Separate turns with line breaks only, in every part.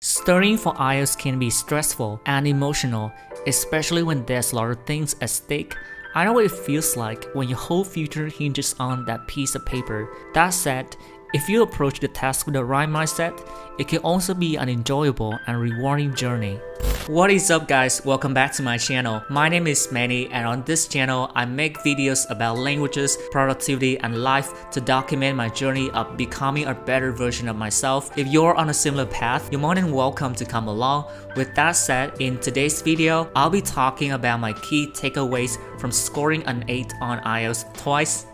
Studying for IELTS can be stressful and emotional, especially when there's a lot of things at stake. I know what it feels like when your whole future hinges on that piece of paper. That said, if you approach the task with the right mindset, it can also be an enjoyable and rewarding journey. What is up guys, welcome back to my channel. My name is Manny, and on this channel I make videos about languages, productivity and life to document my journey of becoming a better version of myself. If you're on a similar path, you're more than welcome to come along. With that said, in today's video, I'll be talking about my key takeaways from scoring an 8 on IELTS twice.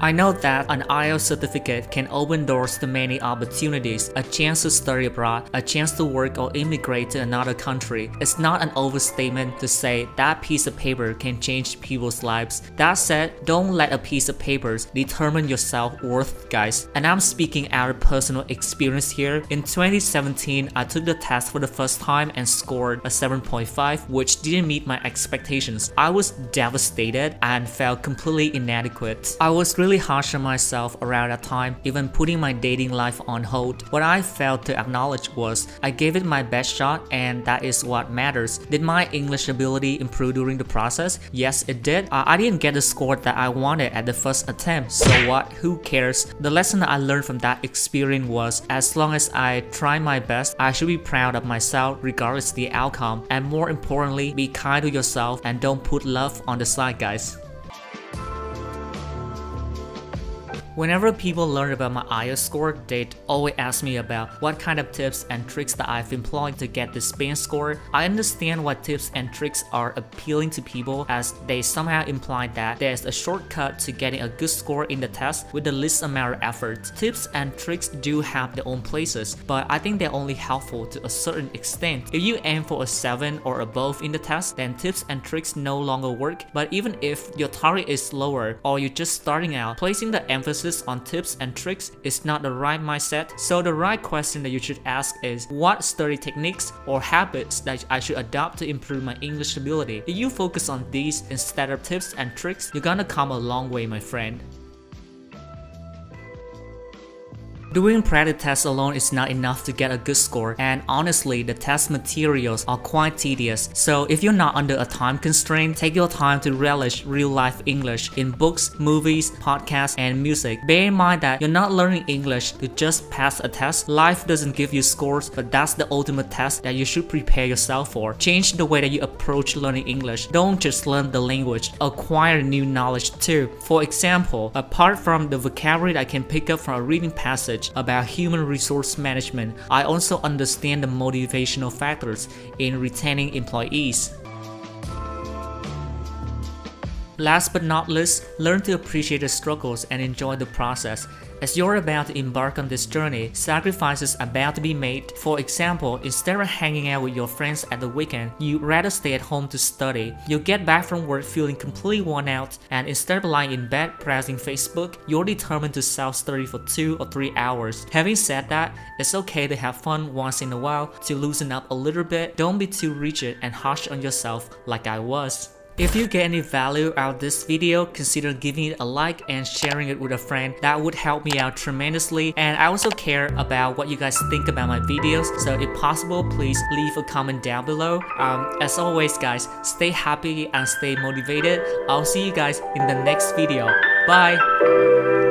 I know that an IELTS certificate can open doors to many opportunities, a chance to study abroad, a chance to work or immigrate to another country. It's not an overstatement to say that piece of paper can change people's lives. That said, don't let a piece of paper determine your self-worth, guys. And I'm speaking out of personal experience here. In 2017, I took the test for the first time and scored a 7.5, which didn't meet my expectations. I was devastated and felt completely inadequate. I was really harsh on myself around that time, even putting my dating life on hold. What I failed to acknowledge was I gave it my best shot, and that is what matters. Did my English ability improve during the process? Yes, it did. I didn't get the score that I wanted at the first attempt. So what? Who cares? The lesson that I learned from that experience was, as long as I try my best, I should be proud of myself regardless of the outcome. And more importantly, be kind to yourself and don't put love on the side, guys. Whenever people learn about my IELTS score, they always ask me about what kind of tips and tricks that I've employed to get this band score. I understand why tips and tricks are appealing to people, as they somehow imply that there's a shortcut to getting a good score in the test with the least amount of effort. Tips and tricks do have their own places, but I think they're only helpful to a certain extent. If you aim for a 7 or above in the test, then tips and tricks no longer work. But even if your target is lower or you're just starting out, placing the emphasis on tips and tricks is not the right mindset. So the right question that you should ask is, what study techniques or habits that I should adopt to improve my English ability? If you focus on these instead of tips and tricks, you're gonna come a long way, my friend. Doing practice tests alone is not enough to get a good score, and honestly, the test materials are quite tedious. So if you're not under a time constraint, take your time to relish real-life English in books, movies, podcasts, and music. Bear in mind that you're not learning English to just pass a test. Life doesn't give you scores, but that's the ultimate test that you should prepare yourself for. Change the way that you approach learning English. Don't just learn the language, acquire new knowledge too. For example, apart from the vocabulary I can pick up from a reading passage about human resource management, I also understand the motivational factors in retaining employees. Last but not least, learn to appreciate the struggles and enjoy the process. As you're about to embark on this journey, sacrifices are about to be made. For example, instead of hanging out with your friends at the weekend, you'd rather stay at home to study. You'll get back from work feeling completely worn out, and instead of lying in bed browsing Facebook, you're determined to self-study for 2 or 3 hours. Having said that, it's okay to have fun once in a while, to loosen up a little bit. Don't be too rigid and harsh on yourself like I was. If you get any value out of this video, consider giving it a like and sharing it with a friend. That would help me out tremendously, and I also care about what you guys think about my videos, so if possible, please leave a comment down below. As always guys, stay happy and stay motivated. I'll see you guys in the next video. Bye!